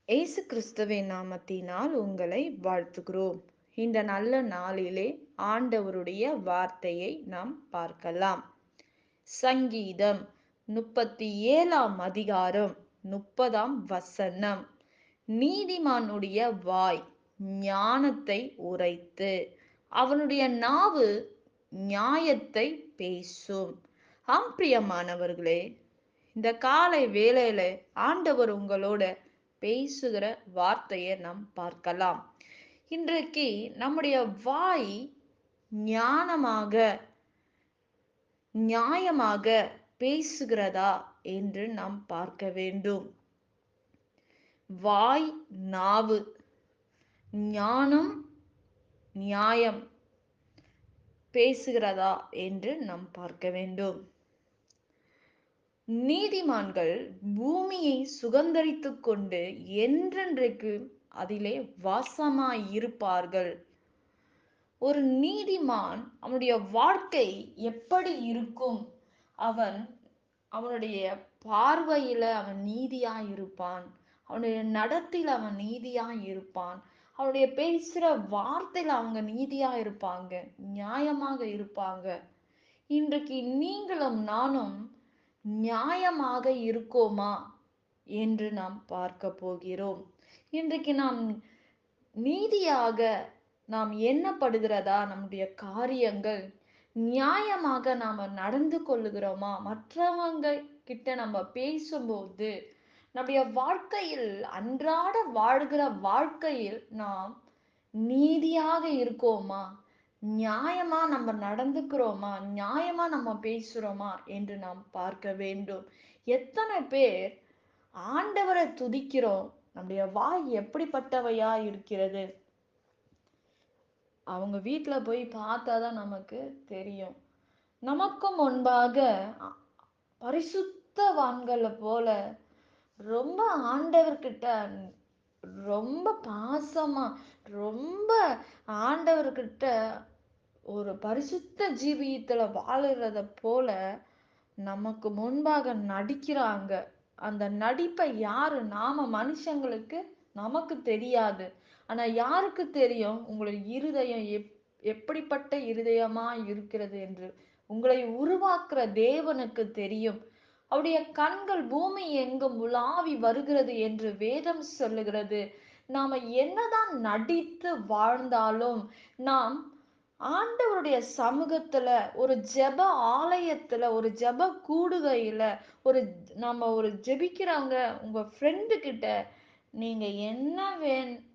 இயேசு கிறிஸ்துவின் நாமத்தினால் உங்களை வாழ்த்துகிறோம். இந்த நல்ல நாளிலே ஆண்டவருடைய வார்த்தையை நாம் பார்க்கலாம். சங்கீதம் 37ஆம் அதிகாரம் 30ஆம் வசனம். நீதிமானுடைய வாய் ஞானத்தை உரைத்து அவனுடைய நாவு நியாயத்தை பேசும். பிரியமானவர்களே, இந்த காலை வேளையில ஆண்டவர் உங்களோட பேசுகிற வார்த்தையை நாம் பார்க்கலாம். இன்றைக்கு நம்முடைய வாய் ஞானமாக நியாயமாக பேசுகிறதா என்று நாம் பார்க்க வேண்டும். வாய், நாவு, ஞானம், நியாயம் பேசுகிறதா என்று நாம் பார்க்க வேண்டும். நீதிமான்கள் பூமியை சுகந்தரித்துக் கொண்டு என்றென்றைக்கு அதிலே வாசமாய் இருப்பார்கள். ஒரு நீதிமான் அவனுடைய வாழ்க்கை எப்படி இருக்கும்? அவன் அவனுடைய பார்வையில அவன் நீதியாய் இருப்பான். அவனுடைய நடத்தில அவன் நியாயமாய் இருப்பான். அவனுடைய பேசுற வார்த்தையில அவங்க நீதியா இருப்பாங்க, நியாயமாக இருப்பாங்க. இன்றைக்கு நீங்களும் நானும் நியாயமாக இருக்கோமா என்று நாம் பார்க்க போகிறோம். இன்றைக்கு நாம் நீதியாக நாம் எண்ணப்படுகிறதா? நம்முடைய காரியங்கள் நியாயமாக நாம நடந்து கொள்ளுகிறோமா? மற்றவங்க கிட்ட நம்ம பேசும்போது நம்முடைய வாழ்க்கையில், அன்றாட வாழ்கிற வாழ்க்கையில் நாம் நீதியாக இருக்கோமா? நியாயமா நம்ம நடந்துக்கிறோமா? நியாயமா நம்ம பேசுறோமா என்று நாம் பார்க்க வேண்டும். எத்தனை பேர் ஆண்டவரை துதிக்கிறோம், நம்முடைய வாய் எப்படிப்பட்டவையா இருக்கிறது? அவங்க வீட்டுல போய் பார்த்தாதான் நமக்கு தெரியும். நமக்கு முன்பாக அ- பரிசுத்தவான்களை போல ரொம்ப ஆண்டவர்கிட்ட ரொம்ப பாசமா, ரொம்ப ஆண்டவர்கிட்ட ஒரு பரிசுத்த ஜீவியத்துல வாழுறத போல நமக்கு முன்பாக நடிக்கிறாங்க. அந்த நடிப்பை யாரு? நாம மனுஷங்களுக்கு நமக்கு தெரியாது. ஆனா யாருக்கு தெரியும் உங்களுடைய இருதயம் எப்படிப்பட்ட இருதயமா இருக்கிறது என்று? உங்களை உருவாக்குற தேவனுக்கு தெரியும். அவருடைய கண்கள் பூமி எங்கும் உலாவி வருகிறது என்று வேதம் சொல்லுகிறது. நாம என்னதான் நடித்து வாழ்ந்தாலும் நாம் ஆண்டவருடைய சமூகத்துல, ஒரு ஜெப ஆலயத்துல, ஒரு ஜெப கூடுகையில, ஒரு நம்ம ஒரு ஜெபிக்கிறவங்க உங்க ஃப்ரெண்டு கிட்ட நீங்க என்ன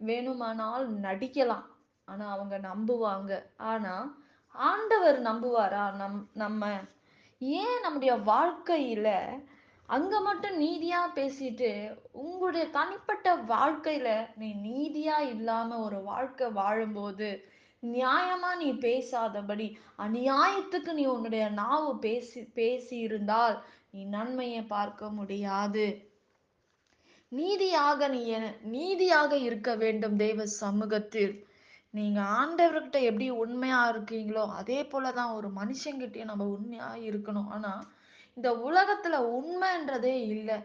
வேணுமானாலும் நடிக்கலாம். ஆனா அவங்க நம்புவாங்க. ஆனா ஆண்டவர் நம்புவாரா? நம்ம ஏன் நம்முடைய வாழ்க்கையில அங்க மட்டும் நீதியா பேசிட்டு உங்களுடைய தனிப்பட்ட வாழ்க்கையில நீ நீதியா இல்லாம ஒரு வாழ்க்கை வாழும்போது, நியாயமா நீ பேசாதபடி அநியாயத்துக்கு நீ உன்னுடைய நாவு பேசி பேசி இருந்தால் நீ நன்மையை பார்க்க முடியாது. நீதியாக இருக்க வேண்டும் தேவ சமூகத்தில். நீங்க ஆண்டவர்கிட்ட எப்படி உண்மையா இருக்கீங்களோ அதே போலதான் ஒரு மனுஷங்கிட்டயும் நம்ம உண்மையா இருக்கணும். ஆனா இந்த உலகத்துல உண்மைன்றதே இல்லை,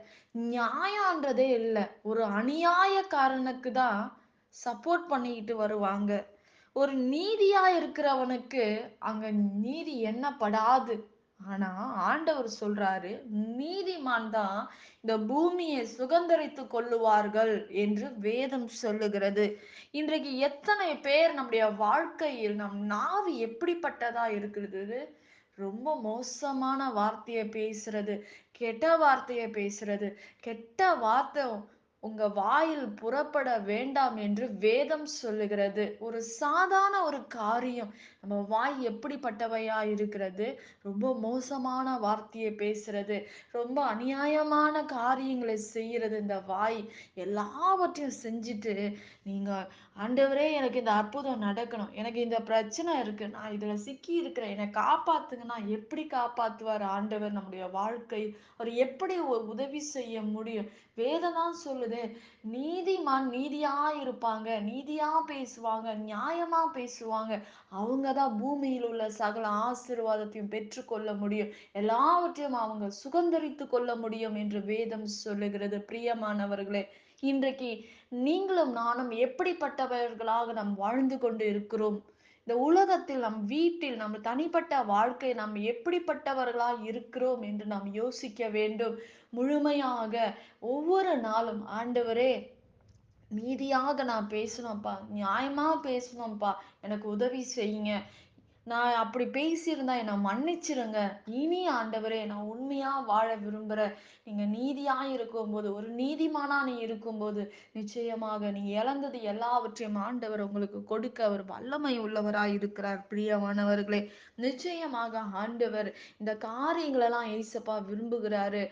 நியாயம்ன்றதே இல்லை. ஒரு அநியாயக்காரனுக்கு தான் சப்போர்ட் பண்ணிக்கிட்டு வருவாங்க. ஒரு நீதியா இருக்கிறவனுக்கு அங்க நீதி எண்ணப்படாது. ஆனா ஆண்டவர் சொல்றாரு, நீதிமான் தான் இந்த பூமியை சுகந்தரித்துக் கொள்ளுவார்கள் என்று வேதம் சொல்லுகிறது. இன்றைக்கு எத்தனை பேர் நம்முடைய வாழ்க்கையில் நம் நாவு எப்படிப்பட்டதா இருக்கிறது? ரொம்ப மோசமான வார்த்தையை பேசுறது, கெட்ட வார்த்தையை பேசுறது. கெட்ட வார்த்தை உங்க வாயில் புறப்பட வேண்டாம் என்று வேதம் சொல்லுகிறது. ஒரு சாதாரண ஒரு காரியம், நம்ம வாய் எப்படிப்பட்டவையா இருக்கிறது? ரொம்ப மோசமான வார்த்தையை பேசுறது, ரொம்ப அநியாயமான காரியங்களை செய்யறது. இந்த வாய் எல்லாவற்றையும் செஞ்சுட்டு நீங்க ஆண்டவரே எனக்கு இந்த அற்புதம் நடக்கணும், எனக்கு இந்த பிரச்சனை இருக்கு, நான் இதுல சிக்கி இருக்கிறேன், என்னை காப்பாத்துங்கன்னா எப்படி காப்பாத்துவார் ஆண்டவர்? நம்முடைய வாழ்க்கை அவர் எப்படி உதவி செய்ய முடியும்? வேதம் தான் சொல்லுது, நீதிமான் நீதியா இருப்பாங்க, நீதியா பேசுவாங்க, நியாயமா பேசுவாங்க, அவங்கதான் பூமியில் உள்ள சகல ஆசீர்வாதத்தையும் பெற்றுக்கொள்ள முடியும், எல்லாவற்றையும் அவங்க சுகந்தரித்து கொள்ள முடியும் என்று வேதம் சொல்லுகிறது. பிரியமானவர்களே, இன்றைக்கு நீங்களும் நானும் எப்படிப்பட்டவர்களாக நாம் வாழ்ந்து கொண்டு இருக்கிறோம்? இந்த உலகத்தில், நம் வீட்டில், நம் தனிப்பட்ட வாழ்க்கை நாம் எப்படிப்பட்டவர்களாய் இருக்கிறோம் என்று நாம் யோசிக்க வேண்டும். முழுமையாக ஒவ்வொரு நாளும் ஆண்டவரே, நீதியாக நான் பேசணும்ப்பா, நியாயமா பேசணும்ப்பா, எனக்கு உதவி செய்யுங்க. நான் அப்படி பேசியிருந்தா என்ன மன்னிச்சிருங்க. இனி ஆண்டவரே, நான் உண்மையா வாழ விரும்புறேன். நீங்க நீதியா இருக்கும்போது, ஒரு நீதிமானா நீ இருக்கும்போது, நிச்சயமாக நீ இழந்தது எல்லாவற்றையும் ஆண்டவர் உங்களுக்கு கொடுக்க அவர் வல்லமை உள்ளவராய் இருக்கிறார். பிரியமானவர்களே, நிச்சயமாக ஆண்டவர் இந்த காரியங்களெல்லாம் ஏசப்பா விரும்புகிறாரு.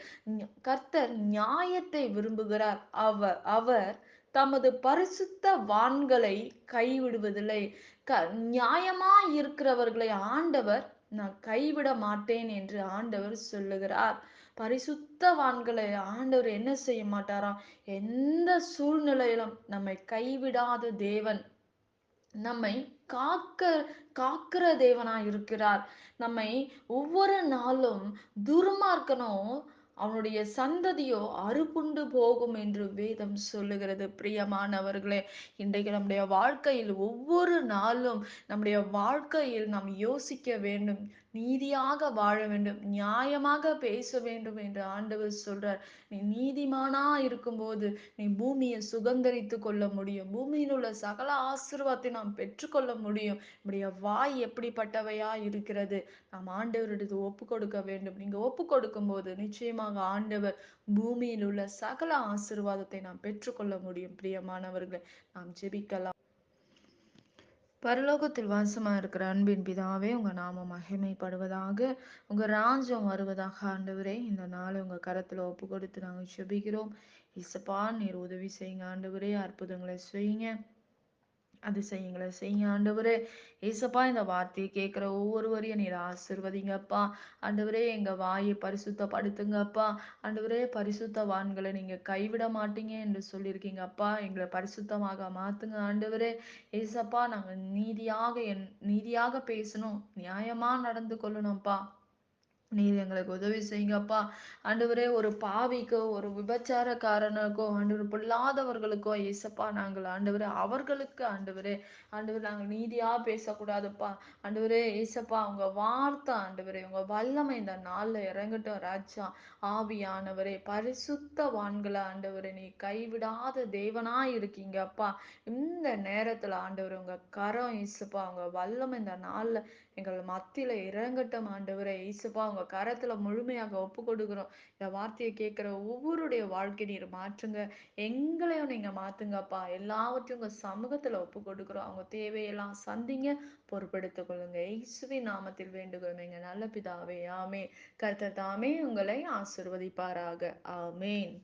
கர்த்தர் நியாயத்தை விரும்புகிறார். அவர் அவர் தமது பரிசுத்தவான்களை கைவிடுவதில்லை. நியாயமா இருக்கிறவர்களை ஆண்டவர் நான் கைவிட மாட்டேன் என்று ஆண்டவர் சொல்லுகிறார். பரிசுத்தவான்களை ஆண்டவர் என்ன செய்ய மாட்டாராம்? எந்த சூழ்நிலையிலும் நம்மை கைவிடாத தேவன். நம்மை காக்க காக்கிற தேவனா இருக்கிறார். நம்மை ஒவ்வொரு நாளும் துர்மார்க்கனோ அவனுடைய சந்ததியோ அறுப்புண்டு போகும் என்று வேதம் சொல்லுகிறது. பிரியமானவர்களே, இன்றைக்கு நம்முடைய வாழ்க்கையில் ஒவ்வொரு நாளும் நம்முடைய வாழ்க்கையில் நாம் யோசிக்க வேண்டும். நீதியாக வாழ வேண்டும், நியாயமாக பேச வேண்டும் என்று ஆண்டவர் சொல்றார். நீ நீதிமானா இருக்கும்போது நீ பூமியை சுதந்தரித்து கொள்ள முடியும். பூமியில் உள்ள சகல ஆசீர்வாதத்தை நாம் பெற்றுக்கொள்ள முடியும். நம்முடைய வாய் எப்படிப்பட்டவையா இருக்கிறது? நாம் ஆண்டவரிடத்து ஒப்பு கொடுக்க வேண்டும். நீங்க ஒப்பு கொடுக்கும் போது நிச்சயமாக ஆண்டவர் பூமியில் உள்ள சகல ஆசீர்வாதத்தை நாம் பெற்றுக்கொள்ள முடியும். பிரியமானவர்களே, நாம் ஜெபிக்கலாம். பரலோகத்தில் வாசமா இருக்கிற அன்பின் பிதாவே, உங்க நாமம் மகிமைப்படுவதாக, உங்க ராஜ்யம் வருவதாக. ஆண்டவரே, இந்த நாளை உங்க கரத்துல ஒப்பு கொடுத்து நாங்கள் ஜெபிக்கிறோம். இசப்பா, நீர் உதவி செய்யுங்க ஆண்டவரே, அற்புதங்களை செய்யுங்க, அதிசயங்களை செய்யுங்க ஆண்டவரே. ஏசப்பா, இந்த வார்த்தையை கேட்கிற ஒவ்வொருவரையும் நீர் ஆசிர்வதிங்கப்பா. ஆண்டவரே, எங்க வாயை பரிசுத்தப்படுத்துங்கப்பா. ஆண்டவரே, பரிசுத்தவான்களை நீங்க கைவிட மாட்டீங்க என்று சொல்லியிருக்கீங்கப்பா. எங்களை பரிசுத்தமாக மாத்துங்க ஆண்டவரே. ஏசப்பா, நாங்க நீதியாக பேசணும், நியாயமா நடந்து கொள்ளணும்ப்பா. நீர் எங்களுக்கு உதவி செய்யுங்கப்பா. ஆண்டவரே, ஒரு பாவிக்கோ, ஒரு விபச்சாரக்காரனுக்கோ, ஆண்டவர் பொல்லாதவர்களுக்கோ ஏசப்பா, நாங்கள் ஆண்டவரே அவர்களுக்கு ஆண்டவரே, ஆண்டவர் நாங்கள் நீதியா பேசக்கூடாதுப்பா. ஆண்டவரே ஏசப்பா, உங்க வார்த்தை ஆண்டவரே, உங்க வல்லமை இந்த நாள்ல இறங்கட்டும் ராஜா. ஆவியானவரே, பரிசுத்தவான்களை ஆண்டவரே நீ கைவிடாத தேவனாய் இருக்கீங்க அப்பா. இந்த நேரத்துல ஆண்டவர் உங்க கரம் ஏசப்பா, உங்க வல்லமை இந்த நாள்ல எங்கள் மத்தியில இறங்கட்டும் ஆண்டவரே. இயேசுப்பா, உங்க கரத்துல முழுமையாக ஒப்பு கொடுக்கிறோம். இந்த வார்த்தையை கேட்கிற ஒவ்வொருடைய வாழ்க்கை நீர் மாற்றுங்க. எங்களையும் நீங்க மாத்துங்கப்பா. எல்லாவற்றையும் உங்க சமூகத்துல ஒப்பு கொடுக்கிறோம். அவங்க தேவையெல்லாம் சந்திங்க, பொறுப்பெடுத்துக் கொள்ளுங்க. இயேசுவின் நாமத்தில் வேண்டுகிறோம் எங்க நல்ல பிதாவே. ஆமென். கர்த்தர் தாமே உங்களை ஆசீர்வதிப்பாராக. ஆமென்.